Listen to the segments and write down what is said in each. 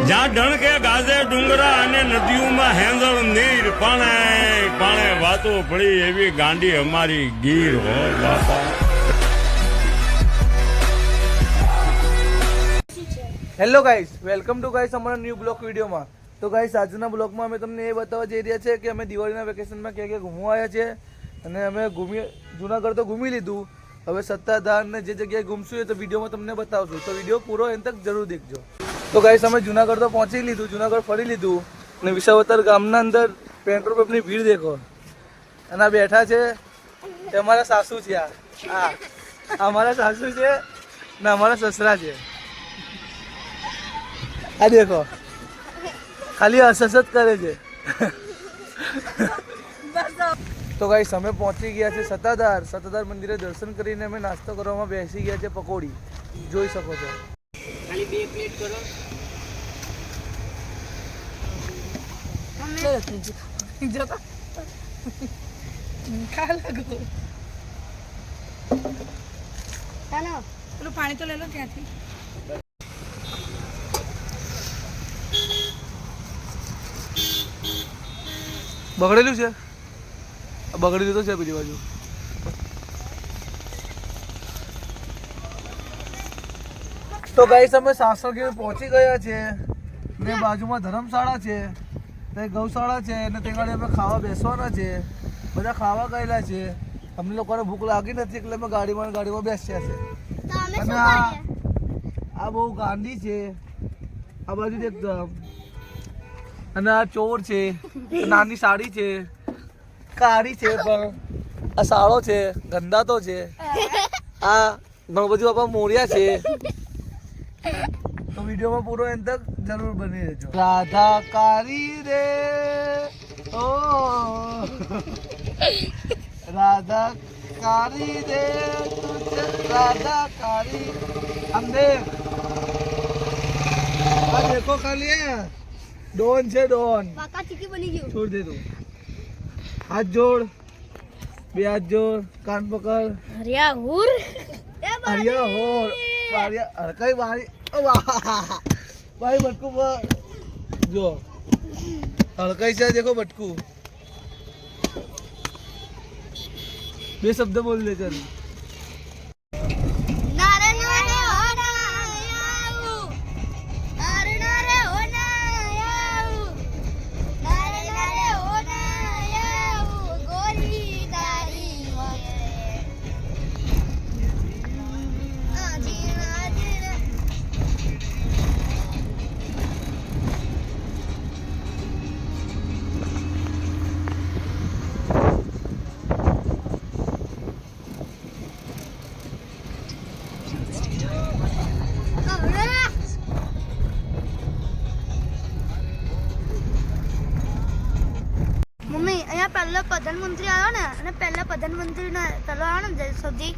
જ્યાં ડણકે ગાજે ડુંગરા અને નદીઓમાં હેંદળ નીર પાણે પાણે વાતો પડી એવી ગાંડી અમારી ગીર હો બાપા. Hello guys, welcome to guys અમારા ન્યૂ બ્લોગ વિડીયોમાં. તો ગાઈસ, આજના બ્લોગમાં અમે તમને એ બતાવવા જઈ રહ્યા છે કે અમે દિવાળીના વેકેશનમાં ક્યાં ક્યાં ઘૂમવા આવ્યા છે. અને અમે જુનાગઢ તો ઘૂમી લીધું, હવે સત્તાધાર ને જે જગ્યાએ ઘૂમશું એ તો વિડીયોમાં તમને બતાવશું. તો વિડીયો પૂરો એન તક જરૂર દેખજો. તો ગાઈસ, અમે જુનાગઢ તો પહોંચી લીધું, જુનાગઢ ફરી લીધું અને વિસાવદર ગામના અંદર પેટ્રોલ પંપની ભીડ દેખો. અને આ બેઠા છે એ અમારા સાસુ છે. આ અમારા સાસુ છે ને અમારા સસરા છે. આ દેખો, ખાલી હસહસ કરે છે. તો ગાઈસ, અમે પહોંચી ગયા છે સત્તાધાર મંદિરે. દર્શન કરીને અમે નાસ્તો કરવામાં બેસી ગયા છે. પકોડી જોઈ શકો છો. ખાલી 2 પ્લેટ કરો. પેલું પાણી તો લઈ લો ત્યાંથી. બગડેલું છે, બગડેલું તો છે બીજી બાજુ. તો ગાઈસ, અમે સાસણગીર પહોંચી ગયા છે ને બાજુમાં ધર્મશાળા છે, તે ગૌશાળા છે અને તે ગાડી અમે ખાવા બેસવાના છે. બધા ખાવા ગયેલા છે. અમને લોકોને ભૂખ લાગી નથી એટલે અમે ગાડીમાં બેસ્યા છે. અને આ બહુ ગાંડી છે. આ બાજુ દેખતો. અને આ ચોર છે, નાની સાડી છે, કાળી છે, પણ આ સાળો છે, ગંદાતો છે. આ ગણપતિ બાપા મોર્યા છે. તો વિડીયોમાં પૂરો એન તક જરૂર બની રહેજો. રાધા કાળી રે ઓ રાધા કાળી રે રાધા કાળી. આમ દેખ, આ દેખો ખાલી ડોન છે, ડોન. પાકા ચીકી બની ગયું. છોડ દે તું. હાથ જોડ, 2 હાથ જોડ, કાન પકડ. હરિયા હુર હરિયા હોર વારિયા હરકાઈ વારી. ઓ વાહ ભાઈ, બટકું જો હરકાઈ છે. દેખો બટકું. 2 શબ્દ બોલ લે ચાલ. મમ્મી, અહીંયા પહેલો પ્રધાનમંત્રી આવ્યો ને, અને પહેલા પ્રધાનમંત્રીનો પેલો આવ્યો ને સૌથી,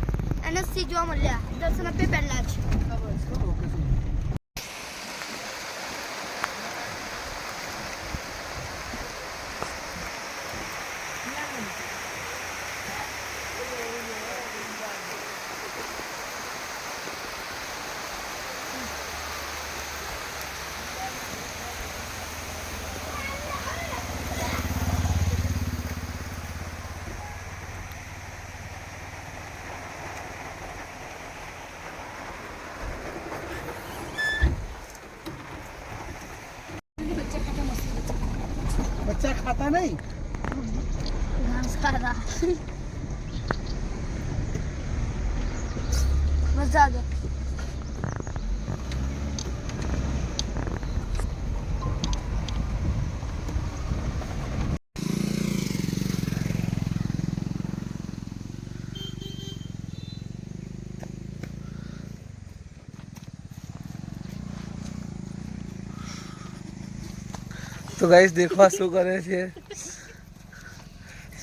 એને સી જોવા મળ્યા દર્શન આપે પહેલા જ. બચ્ચા ખાતા નહીં. ઘાસ ખાતા મજા આવે. તો ગાઈસ, દેખવા શું કરે છે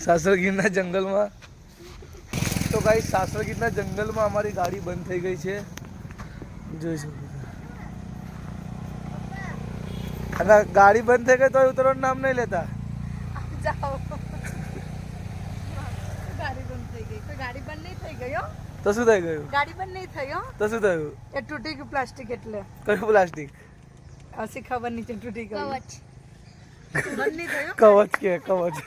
સાસણગીરના જંગલમાં. તો ગાઈસ, સાસણગીરના જંગલમાં અમારી ગાડી બંધ થઈ ગઈ છે, જોઈ શકો. અને ગાડી બંધ થઈ ગઈ તો ઉતરવાનું નામ નહીં લેતા. ગાડી બંધ થઈ ગઈ. કોઈ ગાડી બંધ નહીં થઈ ગઈ હો. તો શું થઈ ગયું? ગાડી બંધ નહીં થઈ હો. તો શું થયું? એ તૂટી ગયું પ્લાસ્ટિક. એટલે કયું પ્લાસ્ટિક? હસી ખબર નીચે તૂટી ગયું કવચ બંધ નહીં થયું કવચ કે કવચ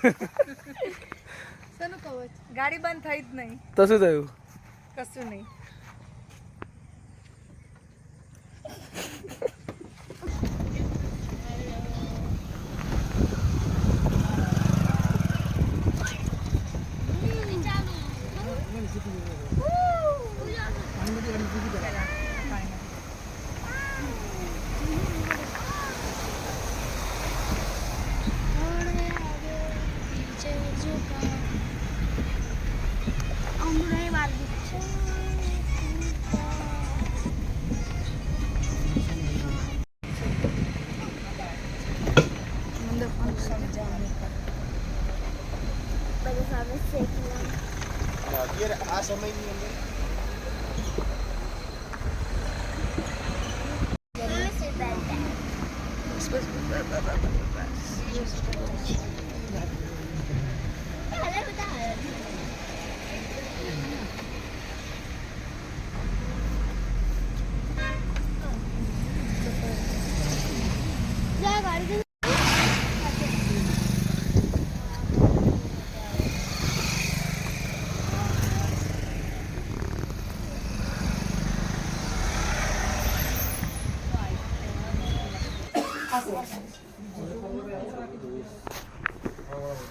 શેનું કવચ ગાડી બંધ થઈ જ નહીં તો શું થયું કશું નહીં આ સમયની અંદર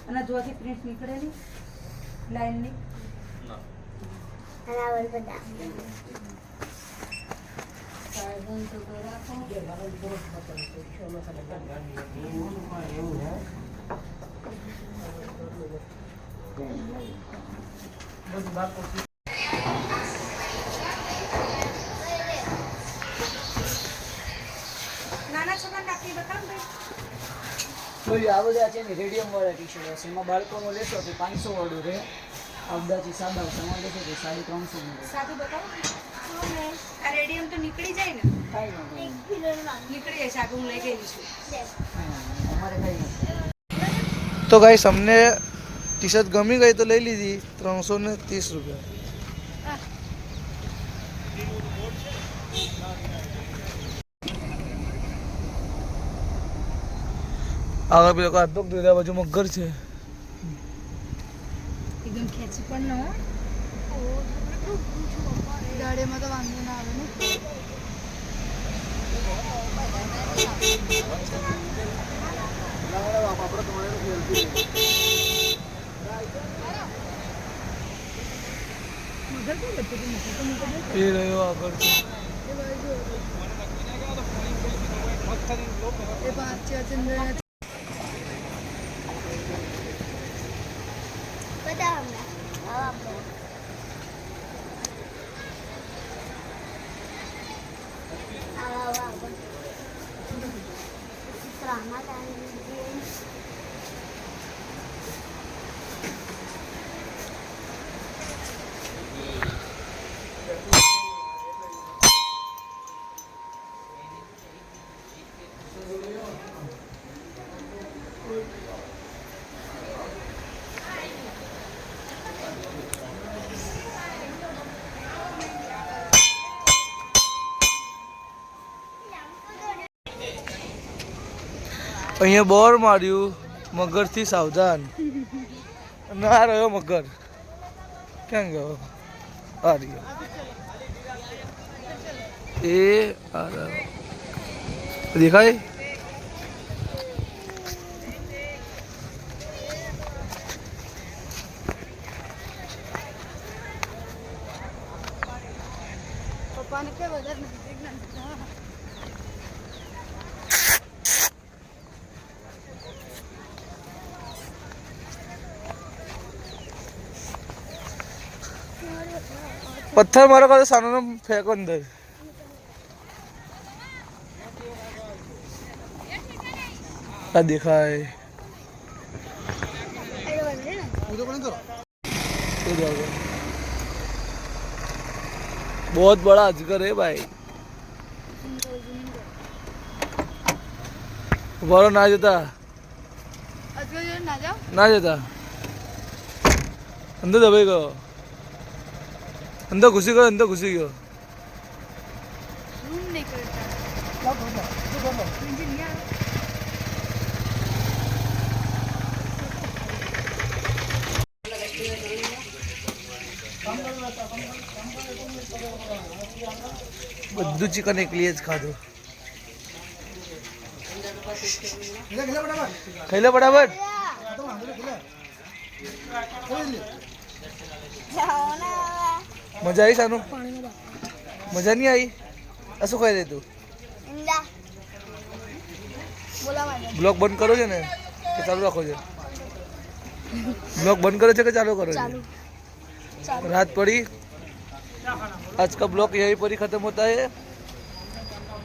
અને જોથી પ્રિન્ટ નીકળેલી લાઈનની નાના છોકરા નાખી બતાવ આ બધા છે ને રેડિયમ વાળા ટી શર્ટ હશે એમાં બાળકોનો લેશો તો 500 વાળું રહે આવડાથી સાદા સમાન લેશો તો 350 નું રહે સાદું બતાવો આ રેડિયમ તો નીકળી જાય ને કાંઈ નીકળી જાય સાદું હું લઈ ગયેલી છું નથી અમારે કાંઈ નથી તો ગાઈસ અમને ટી શર્ટ ગમી ગઈ તો લઈ લીધી 330 રૂપિયા આગળ પેલો કાઢતો આ બાજુ મગર છે એકદમ ખેંચી પણ ન દાડેમાં તો વાંધો ના આવે ને એ રહ્યો આગળ છે એ પાંચ છે ચંદ્ર બધા હમણાં અહીંયા બોર માર્યું મગરથી સાવધાન ના રહ્યો મગર ક્યાં ગયો આ રહ્યો એ આ રહ્યો દેખાય પપ્પાને કે વધારે નજીક ના પથ્થર મારો કાતો સાનો ફેંકો અંદર આ દેખાય बहुत बड़ा अजगर है भाई बोलो ना जता ना जता अंदर दबाई गयो अंदर घुसी गयो रूम नहीं करता બધું ચિકન એકલી જ ખાધું. ખાઈ લે ફટાફટ. મજા આવી સાનું? મજા નહીં આવી? આ શું ખાઈ લે તું? ઈંડા બોલાવા બ્લોગ બંધ કરો છે ને કે ચાલુ રાખો છે? બ્લોગ બંધ કરો છે કે ચાલુ કરો ચાलू છે? रात पड़ी. आज का ब्लॉग यहीं पर ही खत्म होता है.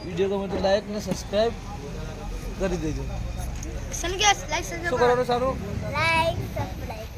वीडियो को मतलब लाइक ने सब्सक्राइब કરી દેજો. सन के लाइक શું કરવાનું સારું? Like subscribe